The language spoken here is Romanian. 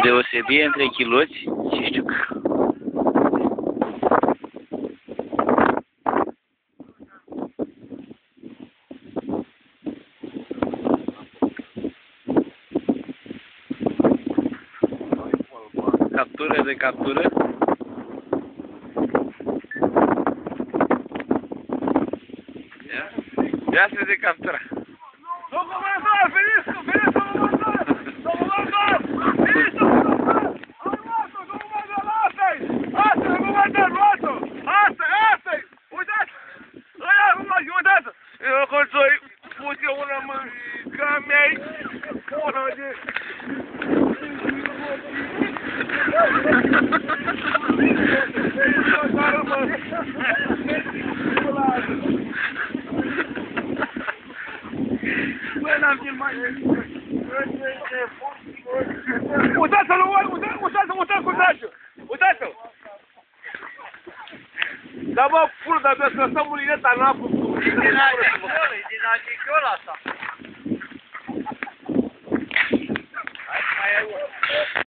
deosebire între chiloți și știuc. Captură de captură. Ia să de captura. Domnul comandant, veniți, comandant! Domnul comandant! Veniți, comandant! Am luat-o, domnul comandant, asta-i! Asta-i, comandant, luat-o! Asta-i! Uitați! Ăia, uitați! Eu să-i pus eu una mâncă mea-i bună de... N-am filmat. Uitați-l, uitați-l cum trage! Uitați-l! Dar bă, fură, dar să lăsăm mulineta în apă. E din articol asta.